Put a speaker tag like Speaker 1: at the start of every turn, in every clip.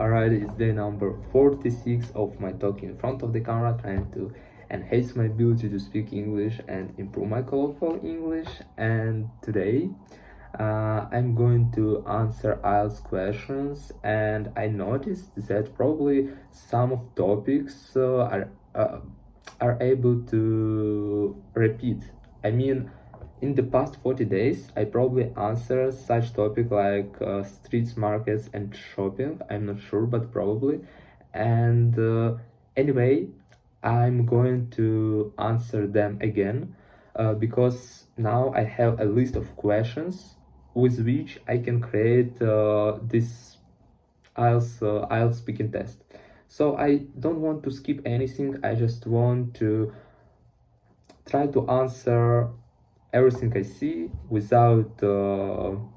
Speaker 1: Alright, it's day number 46 of my talk in front of the camera, trying to enhance my ability to speak English and improve my colloquial English. And today, I'm going to answer IELTS questions, and I noticed that probably some of topics are able to repeat. I mean, in the past 40 days, I probably answered such topic like streets, markets, and shopping. I'm not sure, but probably. And anyway, I'm going to answer them again because now I have a list of questions with which I can create this IELTS speaking test. So I don't want to skip anything. I just want to try to answer everything I see without how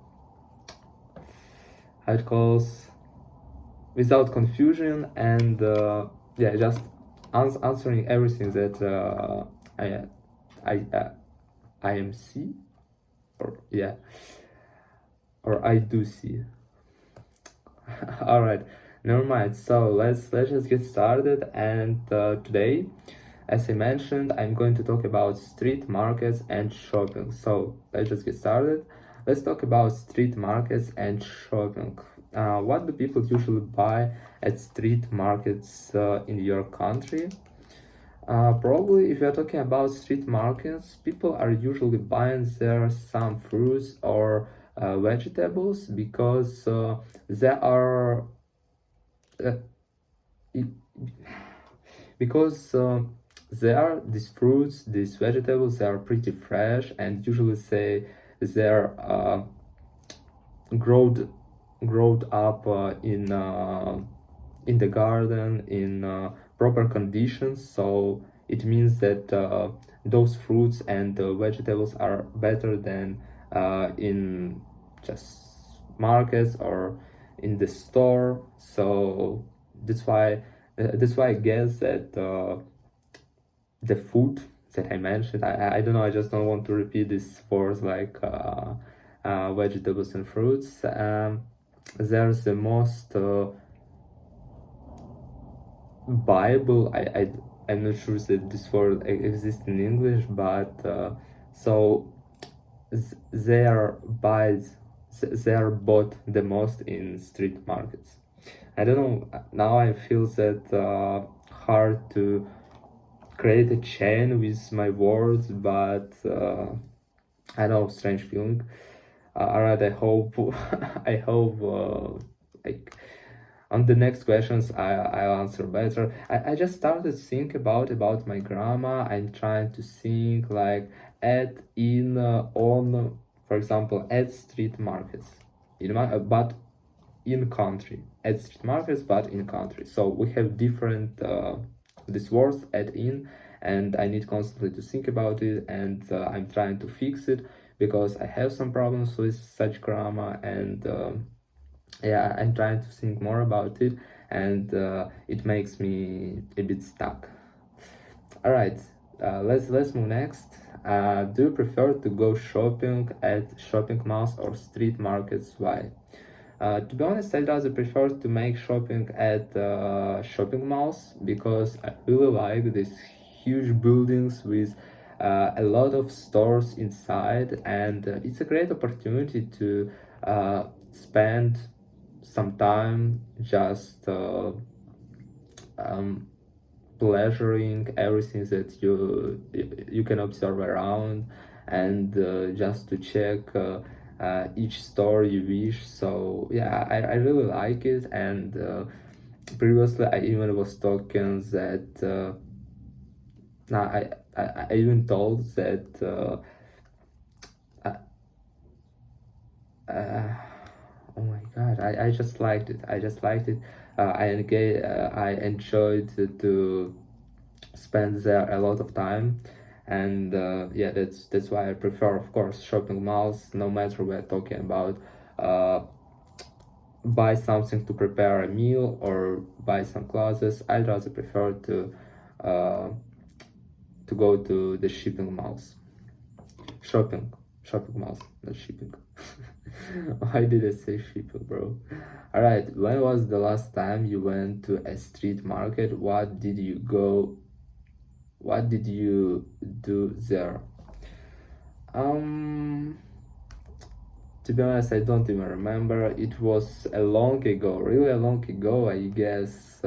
Speaker 1: it calls, without confusion, and yeah, just answering everything that I am see, or yeah, or I do see. All right, never mind. So let's just get started. And today, as I mentioned, I'm going to talk about street markets and shopping. So let's just get started. Let's talk about street markets and shopping. What do people usually buy at street markets in your country? Probably if you're talking about street markets, people are usually buying there some fruits or vegetables because there are it, because there these fruits, these vegetables, they are pretty fresh, and usually say they're growed up in the garden in proper conditions. So it means that those fruits and vegetables are better than in just markets or in the store. So that's why I guess that the food that I mentioned, I don't know, I just don't want to repeat these words like vegetables and fruits. There's the most Bible. I'm not sure that this word exists in English, but so they are bought the most in street markets. I don't know. Now I feel that hard to create a chain with my words, but I know, strange feeling. Alright, I hope I hope like on the next questions I'll answer better. I just started to think about my grammar. I'm trying to think like at, in, on, for example, at street markets in my but in country, at street markets but in country. So we have different these words at, in, and I need constantly to think about it, and I'm trying to fix it because I have some problems with such grammar, and yeah, I'm trying to think more about it, and it makes me a bit stuck. All right, let's move next. Do you prefer to go shopping at shopping malls or street markets? Why? To be honest, I'd rather prefer to make shopping at shopping malls because I really like these huge buildings with a lot of stores inside, and it's a great opportunity to spend some time just pleasuring everything that you can observe around, and just to check each store you wish. So yeah, I really like it, and previously I even was talking that now I even told that oh my god, I just liked it. I enjoyed to spend there a lot of time, and yeah, that's why I prefer, of course, shopping malls. No matter we're talking about buy something to prepare a meal or buy some clothes, I'd rather prefer to go to the shopping malls. Shopping shopping malls, not shipping. Why did I say shipping, bro? Alright, when was the last time you went to a street market? What did you go? What did you do there? Um, to be honest, I don't even remember. It was a long ago, really a long ago. I guess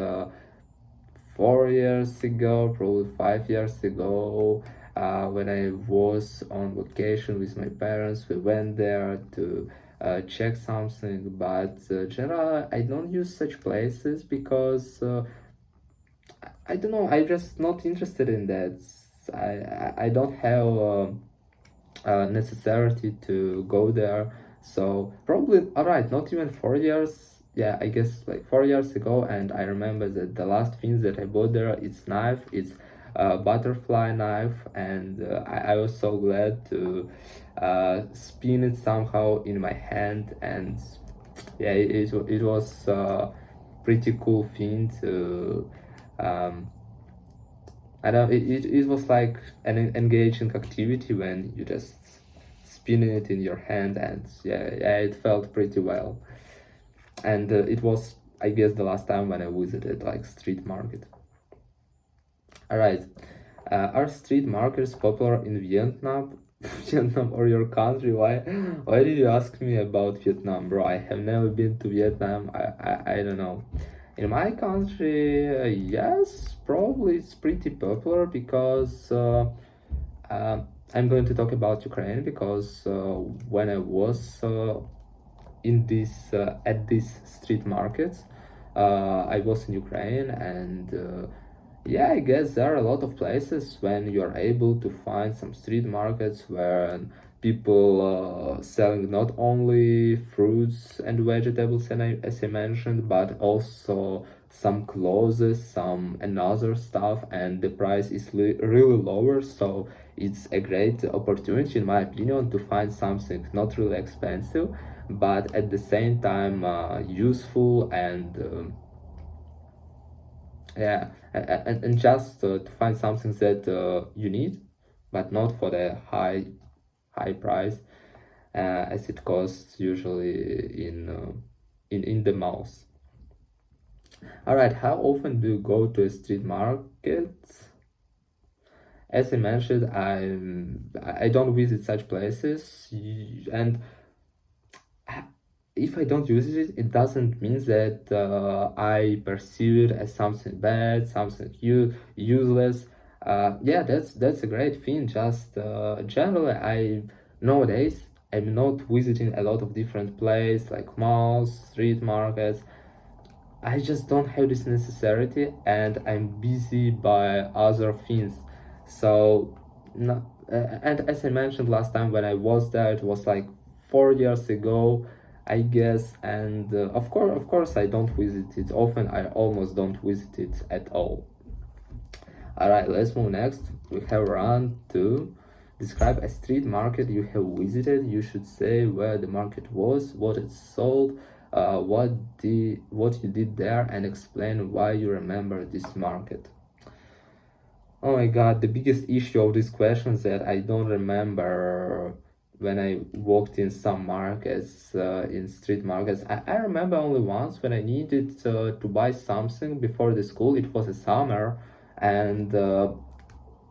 Speaker 1: 4 years ago, probably 5 years ago. When I was on vacation with my parents, we went there to check something. But generally, I don't use such places because I don't know. I'm just not interested in that. I don't have necessity to go there. So probably alright, not even 4 years. Yeah, I guess like 4 years ago, and I remember that the last things that I bought there, it's knife, it's a butterfly knife, and I was so glad to spin it somehow in my hand, and yeah, it was pretty cool thing to I don't it was like an engaging activity when you just spinning it in your hand, and yeah, it felt pretty well. And it was, I guess, the last time when I visited like street market. All right, are street markets popular in Vietnam? Vietnam or your country? Why did you ask me about Vietnam, bro? I have never been to Vietnam. I don't know. In my country, yes, probably it's pretty popular because I'm going to talk about Ukraine because when I was in this at these street markets, I was in Ukraine, and yeah, I guess there are a lot of places when you're able to find some street markets where people selling not only fruits and vegetables, and as I mentioned, but also some clothes, some another stuff, and the price is really lower. So it's a great opportunity, in my opinion, to find something not really expensive, but at the same time useful, and yeah, and just to find something that you need, but not for the high price as it costs usually in the malls. All right, how often do you go to a street market? As I mentioned, I don't visit such places, and if I don't use it, it doesn't mean that I perceive it as something bad, something useless. Yeah, that's a great thing. Just generally, I nowadays I'm not visiting a lot of different places like malls, street markets. I just don't have this necessity, and I'm busy by other things. So, no, and as I mentioned last time when I was there, it was like 4 years ago, I guess. And of course, I don't visit it often. I almost don't visit it at all. All right, let's move next. We have round two. Describe a street market you have visited. You should say where the market was, what it sold, what you did there, and explain why you remember this market. Oh my god, the biggest issue of this question is that I don't remember when I walked in some markets, in street markets. I remember only once when I needed to buy something before the school. It was a summer, and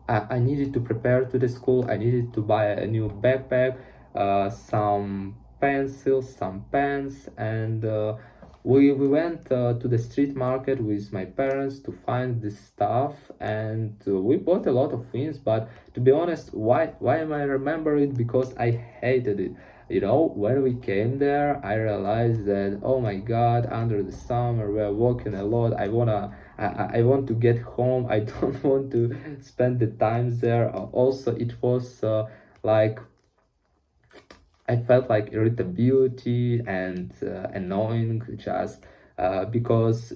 Speaker 1: I needed to prepare to the school. I needed to buy a new backpack, some pencils, some pens, and we went to the street market with my parents to find this stuff, and we bought a lot of things. But to be honest, why am I remember it? Because I hated it. You know, when we came there, I realized that, oh my god, under the summer we're walking a lot. I want to get home. I don't want to spend the time there. Also, it was like I felt like irritability and annoying, just because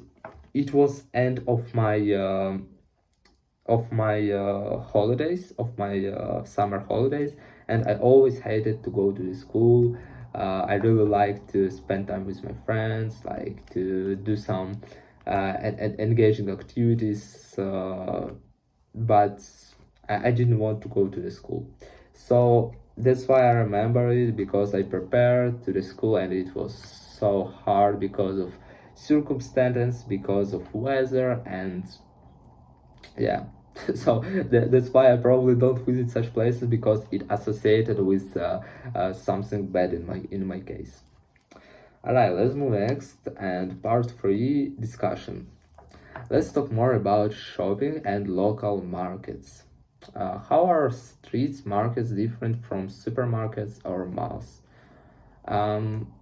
Speaker 1: it was end of my holidays, of my summer holidays, and I always hated to go to the school. I really like to spend time with my friends, like to do some engaging activities, but I didn't want to go to the school. So that's why I remember it, because I prepared to the school and it was so hard because of circumstances, because of weather, and yeah. So that's why I probably don't visit such places, because it associated with something bad in my case. All right, let's move next and part 3 discussion. Let's talk more about shopping and local markets. How are street markets different from supermarkets or malls? Um,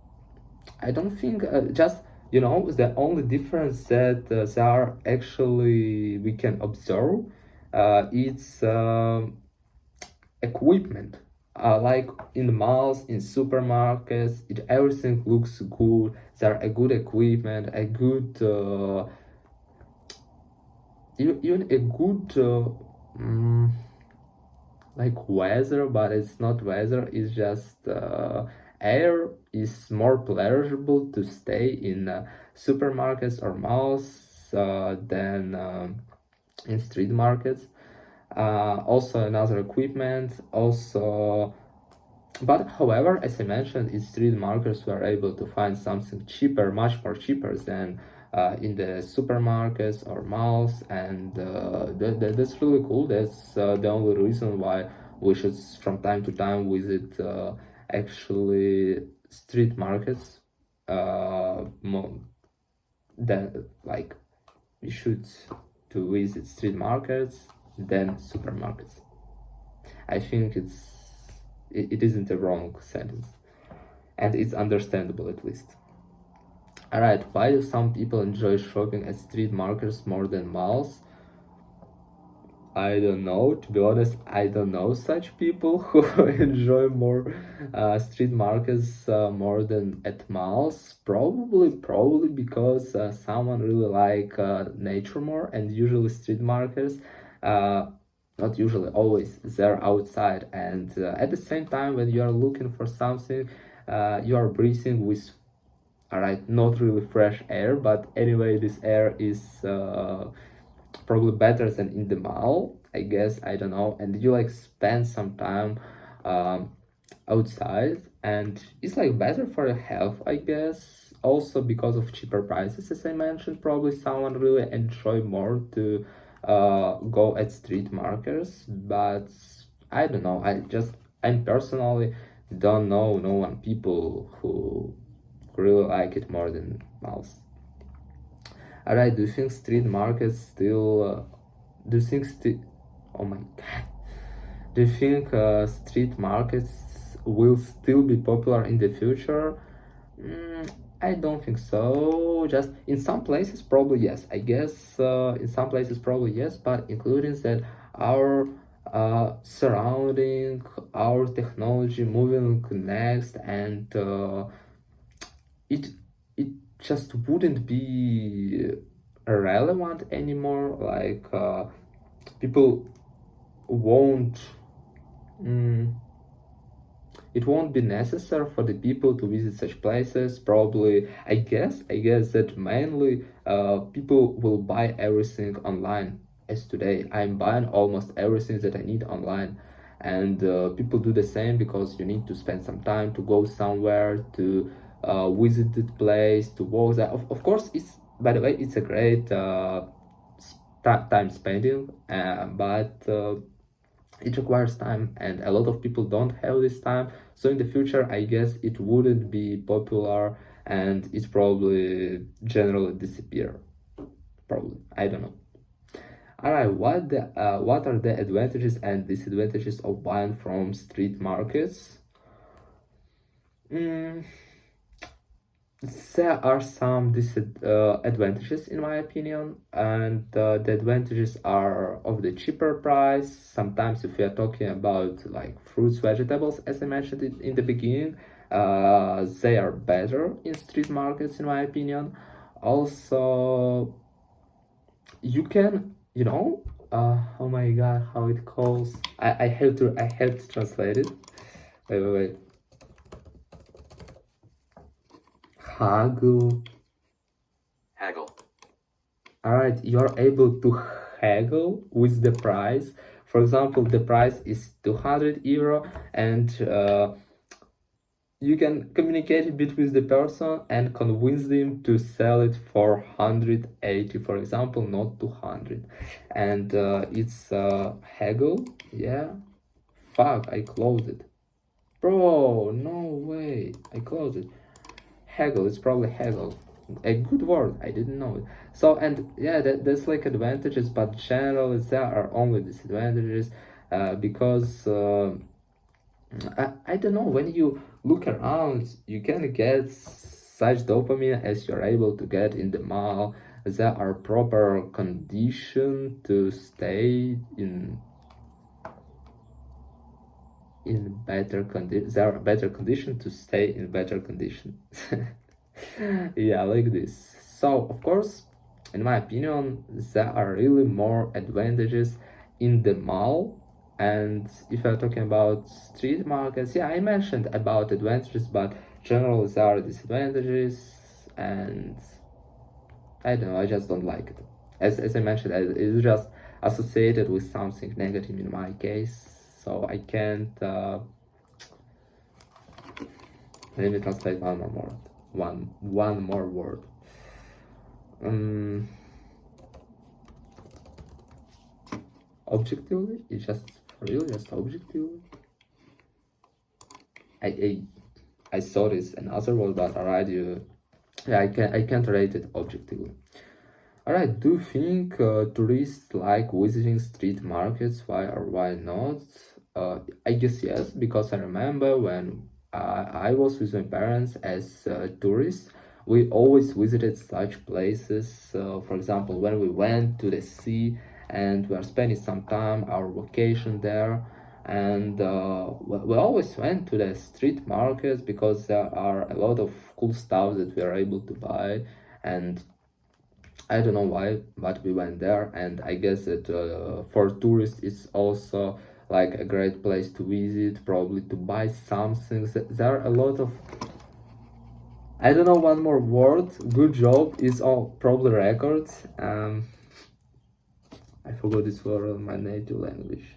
Speaker 1: I don't think just the only difference that there are actually we can observe, it's equipment. Like in the malls, in supermarkets, everything looks good. There are a good equipment, a good even a good like weather, but it's not weather. It's just air is more pleasurable to stay in supermarkets or malls than in street markets. Also another equipment, also. But however, as I mentioned, in street markets we are able to find something cheaper, much more cheaper than in the supermarkets or malls, and that's really cool. That's the only reason why we should from time to time visit actually street markets. More than like we should to visit street markets than supermarkets. I think it isn't a wrong sentence, and it's understandable at least. All right, why do some people enjoy shopping at street markets more than malls? I don't know. To be honest, I don't know such people who enjoy more street markets more than at malls. Probably because someone really like nature more, and usually street markets, uh, not usually, always they're outside. And at the same time, when you are looking for something, you are breathing with, all right, not really fresh air, but anyway, this air is probably better than in the mall, I guess. I don't know. And you like spend some time um, outside, and it's like better for your health, I guess. Also because of cheaper prices, as I mentioned, probably someone really enjoy more to go at street markets. But I don't know. I'm personally don't know no one people who really like it more than malls. Alright, do you think street markets still? Do you think Oh my god. Do you think street markets will still be popular in the future? I don't think so. Just in some places, probably yes. I guess in some places, probably yes. But including that, our surrounding, our technology moving next, and it it just wouldn't be relevant anymore. Like people won't mm, it won't be necessary for the people to visit such places. Probably, I guess that mainly people will buy everything online. As today I'm buying almost everything that I need online, and people do the same, because you need to spend some time to go somewhere to visit the place, to walk there. Of course, it's, by the way, it's a great time spending, but it requires time, and a lot of people don't have this time. So in the future, I guess it wouldn't be popular, and it probably generally disappear. Probably, I don't know. All right, what are the advantages and disadvantages of buying from street markets? Mm, there are some disadvantages in my opinion, and the advantages are of the cheaper price. Sometimes if we are talking about like fruits, vegetables, as I mentioned it in the beginning, they are better in street markets in my opinion. Also, you can, oh my god, how it calls, I have to translate it. Wait. Haggle.
Speaker 2: Haggle.
Speaker 1: All right, you're able to haggle with the price For example, the price is 200 euro, and you can communicate it with the person and convince them to sell it for 180, for example, not 200. And it's haggle. Yeah, fuck, I closed it, bro. No way, I closed it. Haggle, it's probably haggle, a good word, I didn't know it. So, and yeah, that's like advantages, but generally there are only disadvantages, because I don't know, when you look around, you can get such dopamine as you're able to get in the mall. There are proper conditions to stay in better condition. There are better conditions to stay in better condition. Yeah, like this. So, of course, in my opinion, there are really more advantages in the mall. And if you're talking about street markets, yeah, I mentioned about advantages, but generally there are disadvantages, and I don't know, I just don't like it. As I mentioned, it's just associated with something negative in my case, so I can't. Let me translate one more word. One more word. Objectively, it's just for real, just objectively. I saw this another word, but alright, yeah, I can't rate it objectively. Alright, do you think tourists like visiting street markets? Why or why not? I guess yes, because I remember when I was with my parents as tourists, we always visited such places. For example, when we went to the sea and we are spending some time, our vacation there, and we always went to the street markets because there are a lot of cool stuff that we are able to buy. And I don't know why, but we went there, and I guess that for tourists it's also like a great place to visit, probably to buy something. There are a lot of, I don't know, one more word. Good job is all probably records. I forgot this word in my native language.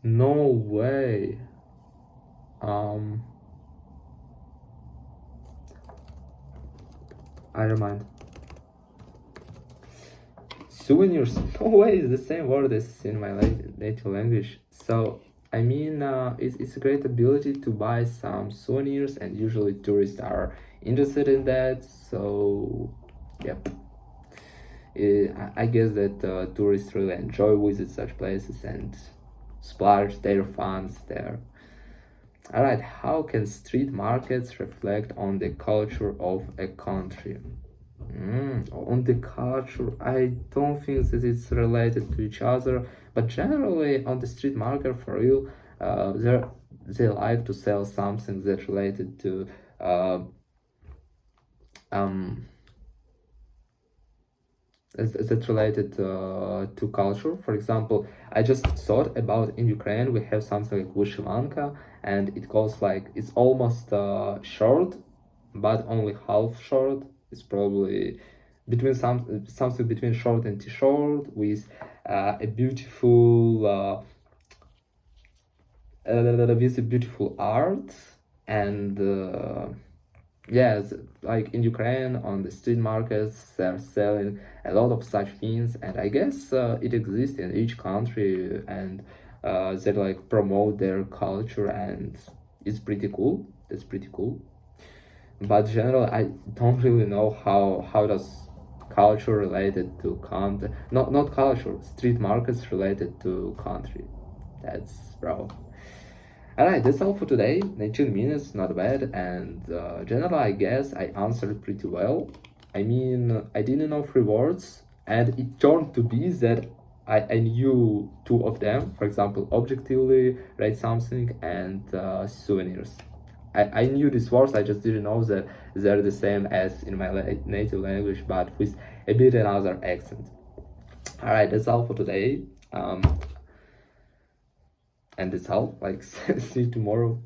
Speaker 1: No way. I remind. Souvenirs. No way, it's the same word as in my native language. So I mean, it's a great ability to buy some souvenirs, and usually tourists are interested in that. So yep. I guess that tourists really enjoy visit such places and splurge their funds there. Alright, how can street markets reflect on the culture of a country? On the culture, I don't think that it's related to each other, but generally on the street market, for real, they like to sell something that's related to to culture. For example, I just thought about in Ukraine we have something like vyshivanka, and it goes like, it's almost short, but only half short. It's probably between something between short and t-shirt with a beautiful with a beautiful art. And yes, like in Ukraine on the street markets they're selling a lot of such things, and I guess it exists in each country, and they like promote their culture, and it's pretty cool. That's pretty cool. But generally I don't really know how does culture related to country, not culture, street markets related to country. That's bro. Alright, that's all for today. 19 minutes, not bad, and generally I guess I answered pretty well. I mean, I didn't know 3 words, and it turned to be that I knew 2 of them. For example, objectively, write something, and souvenirs. I knew these words, I just didn't know that they're the same as in my native language, but with a bit another accent. Alright, that's all for today. And that's all. Like, see you tomorrow.